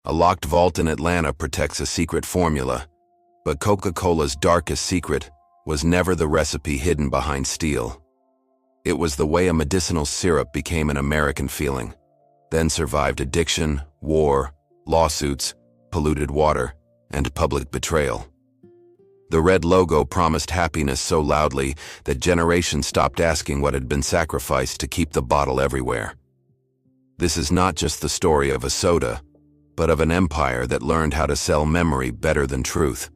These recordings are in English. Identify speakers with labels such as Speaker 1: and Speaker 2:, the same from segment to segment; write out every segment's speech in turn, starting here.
Speaker 1: A locked vault in Atlanta protects a secret formula, but Coca-Cola's darkest secret was never the recipe hidden behind steel. It was the way a medicinal syrup became an American feeling, then survived addiction, war, lawsuits, polluted water, and public betrayal. The red logo promised happiness so loudly that generations stopped asking what had been sacrificed to keep the bottle everywhere. This is not just the story of a soda, but of an empire that learned how to sell memory better than truth.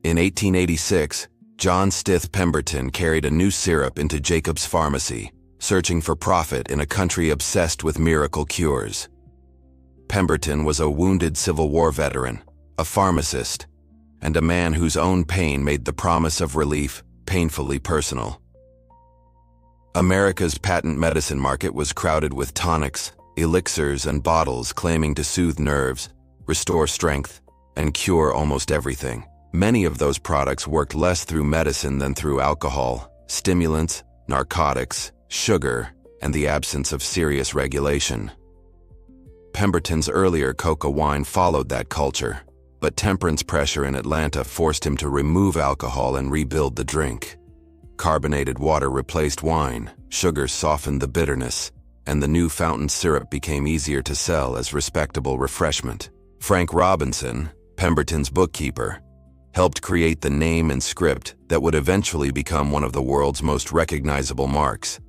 Speaker 1: In 1886, John Stith Pemberton carried a new syrup into Jacob's Pharmacy, searching for profit in a country obsessed with miracle cures. Pemberton was a wounded Civil War veteran, a pharmacist, and a man whose own pain made the promise of relief painfully personal. America's patent medicine market was crowded with tonics, elixirs, and bottles claiming to soothe nerves, restore strength, and cure almost everything. Many of those products worked less through medicine than through alcohol, stimulants, narcotics, sugar, and the absence of serious regulation. Pemberton's earlier coca wine followed that culture, but temperance pressure in Atlanta forced him to remove alcohol and rebuild the drink. Carbonated water replaced wine, sugar softened the bitterness, and the new fountain syrup became easier to sell as respectable refreshment. Frank Robinson, Pemberton's bookkeeper, helped create the name and script that would eventually become one of the world's most recognizable marks.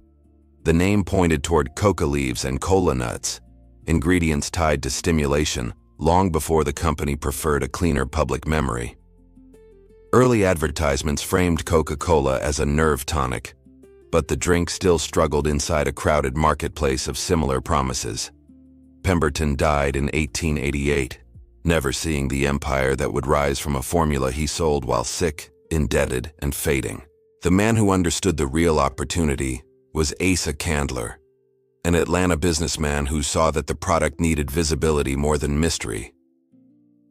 Speaker 1: The name pointed toward coca leaves and cola nuts, ingredients tied to stimulation, long before the company preferred a cleaner public memory. Early advertisements framed Coca-Cola as a nerve tonic, but the drink still struggled inside a crowded marketplace of similar promises. Pemberton died in 1888, never seeing the empire that would rise from a formula he sold while sick, indebted, and fading. The man who understood the real opportunity was Asa Candler, an Atlanta businessman who saw that the product needed visibility more than mystery.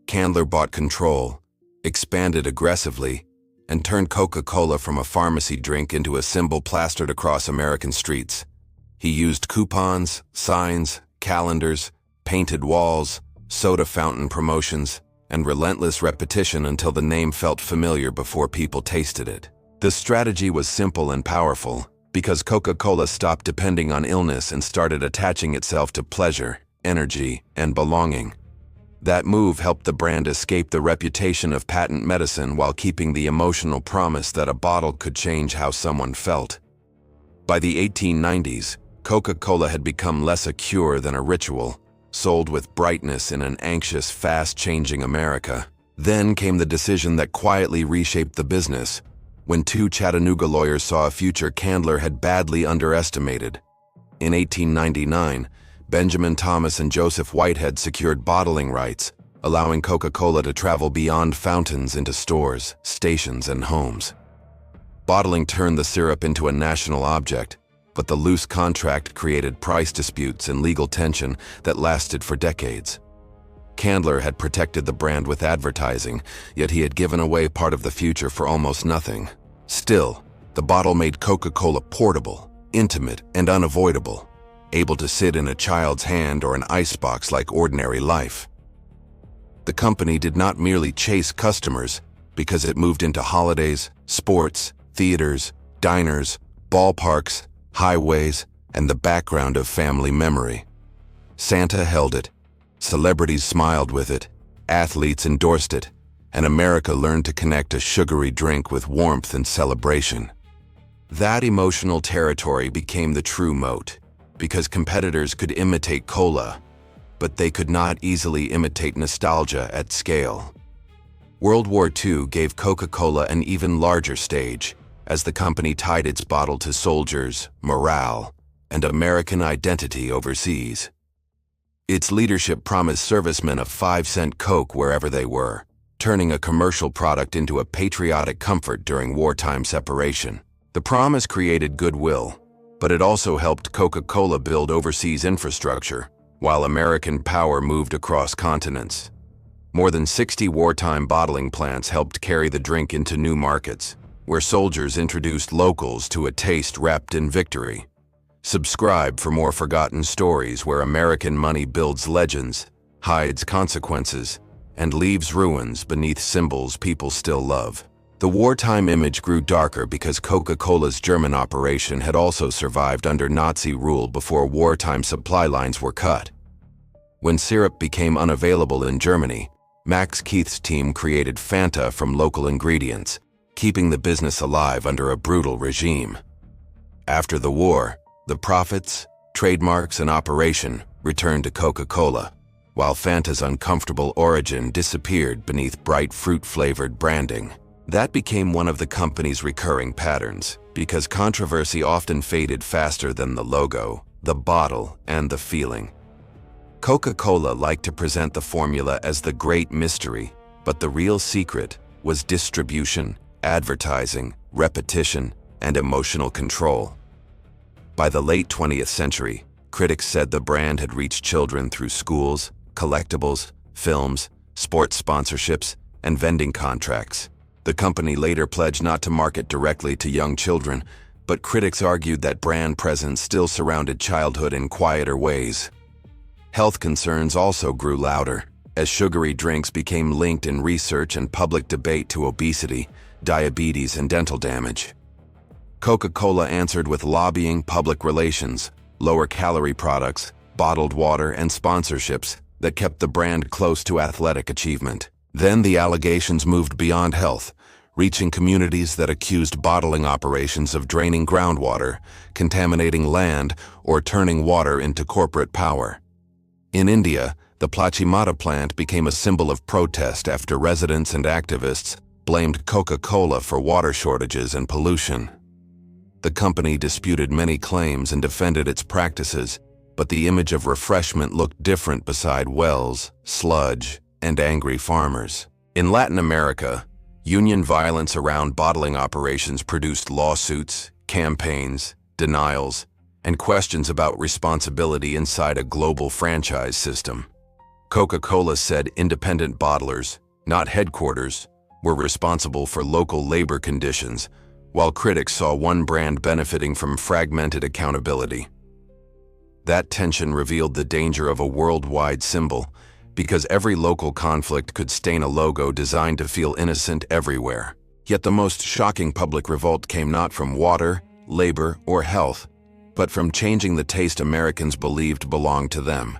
Speaker 1: Candler bought control, expanded aggressively, and turned Coca-Cola from a pharmacy drink into a symbol plastered across American streets. He used coupons, signs, calendars, painted walls, soda fountain promotions, and relentless repetition until the name felt familiar before people tasted it. The strategy was simple and powerful, because Coca-Cola stopped depending on illness and started attaching itself to pleasure, energy, and belonging. That move helped the brand escape the reputation of patent medicine while keeping the emotional promise that a bottle could change how someone felt. By the 1890s, Coca-Cola had become less a cure than a ritual, sold with brightness in an anxious, fast-changing America. Then came the decision that quietly reshaped the business, when two Chattanooga lawyers saw a future Candler had badly underestimated. In 1899, Benjamin Thomas and Joseph Whitehead secured bottling rights, allowing Coca-Cola to travel beyond fountains into stores, stations, and homes. Bottling turned the syrup into a national object, but the loose contract created price disputes and legal tension that lasted for decades. Candler had protected the brand with advertising, yet he had given away part of the future for almost nothing. Still, the bottle made Coca-Cola portable, intimate, and unavoidable, able to sit in a child's hand or an icebox like ordinary life. The company did not merely chase customers because it moved into holidays, sports, theaters, diners, ballparks, highways, and the background of family memory. Santa held it. Celebrities smiled with it, athletes endorsed it, and America learned to connect a sugary drink with warmth and celebration. That emotional territory became the true moat, because competitors could imitate cola, but they could not easily imitate nostalgia at scale. World War II gave Coca-Cola an even larger stage, as the company tied its bottle to soldiers, morale, and American identity overseas. Its leadership promised servicemen a 5-cent Coke wherever they were, turning a commercial product into a patriotic comfort during wartime separation. The promise created goodwill, but it also helped Coca-Cola build overseas infrastructure, while American power moved across continents. More than 60 wartime bottling plants helped carry the drink into new markets, where soldiers introduced locals to a taste wrapped in victory. Subscribe for more forgotten stories where American money builds legends, hides consequences, and leaves ruins beneath symbols people still love. The wartime image grew darker because Coca-Cola's German operation had also survived under Nazi rule before wartime supply lines were cut. When syrup became unavailable in Germany, Max Keith's team created Fanta from local ingredients, keeping the business alive under a brutal regime. After the war, the profits, trademarks, and operation returned to Coca-Cola, while Fanta's uncomfortable origin disappeared beneath bright fruit-flavored branding. That became one of the company's recurring patterns, because controversy often faded faster than the logo, the bottle, and the feeling. Coca-Cola liked to present the formula as the great mystery, but the real secret was distribution, advertising, repetition, and emotional control. By the late 20th century, critics said the brand had reached children through schools, collectibles, films, sports sponsorships, and vending contracts. The company later pledged not to market directly to young children, but critics argued that brand presence still surrounded childhood in quieter ways. Health concerns also grew louder, as sugary drinks became linked in research and public debate to obesity, diabetes, and dental damage. Coca-Cola answered with lobbying, public relations, lower-calorie products, bottled water, and sponsorships that kept the brand close to athletic achievement. Then the allegations moved beyond health, reaching communities that accused bottling operations of draining groundwater, contaminating land, or turning water into corporate power. In India, the Plachimata plant became a symbol of protest after residents and activists blamed Coca-Cola for water shortages and pollution. The company disputed many claims and defended its practices, but the image of refreshment looked different beside wells, sludge, and angry farmers. In Latin America, union violence around bottling operations produced lawsuits, campaigns, denials, and questions about responsibility inside a global franchise system. Coca-Cola said independent bottlers, not headquarters, were responsible for local labor conditions, while critics saw one brand benefiting from fragmented accountability. That tension revealed the danger of a worldwide symbol, because every local conflict could stain a logo designed to feel innocent everywhere. Yet the most shocking public revolt came not from water, labor, or health, but from changing the taste Americans believed belonged to them.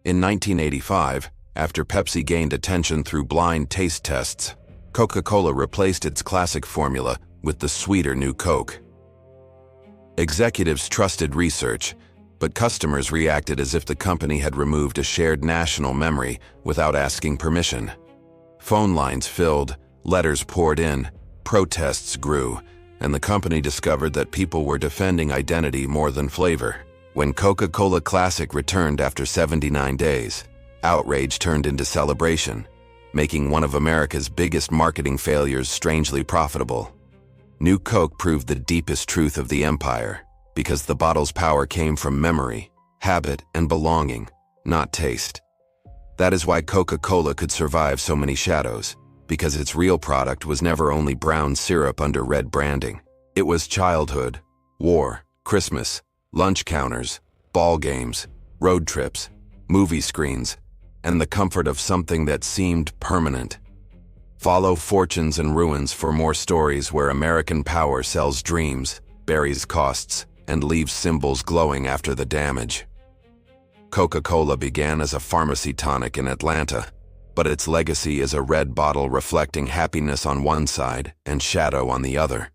Speaker 1: In 1985, after Pepsi gained attention through blind taste tests, Coca-Cola replaced its classic formula with the sweeter new Coke. Executives trusted research, but customers reacted as if the company had removed a shared national memory without asking permission. Phone lines filled, letters poured in, protests grew, and the company discovered that people were defending identity more than flavor. When Coca-Cola Classic returned after 79 days, outrage turned into celebration, making one of America's biggest marketing failures strangely profitable. New Coke proved the deepest truth of the empire, because the bottle's power came from memory, habit, and belonging, not taste. That is why Coca-Cola could survive so many shadows, because its real product was never only brown syrup under red branding. It was childhood, war, Christmas, lunch counters, ball games, road trips, movie screens, and the comfort of something that seemed permanent. Follow Fortunes and Ruins for more stories where American power sells dreams, buries costs, and leaves symbols glowing after the damage. Coca-Cola began as a pharmacy tonic in Atlanta, but its legacy is a red bottle reflecting happiness on one side and shadow on the other.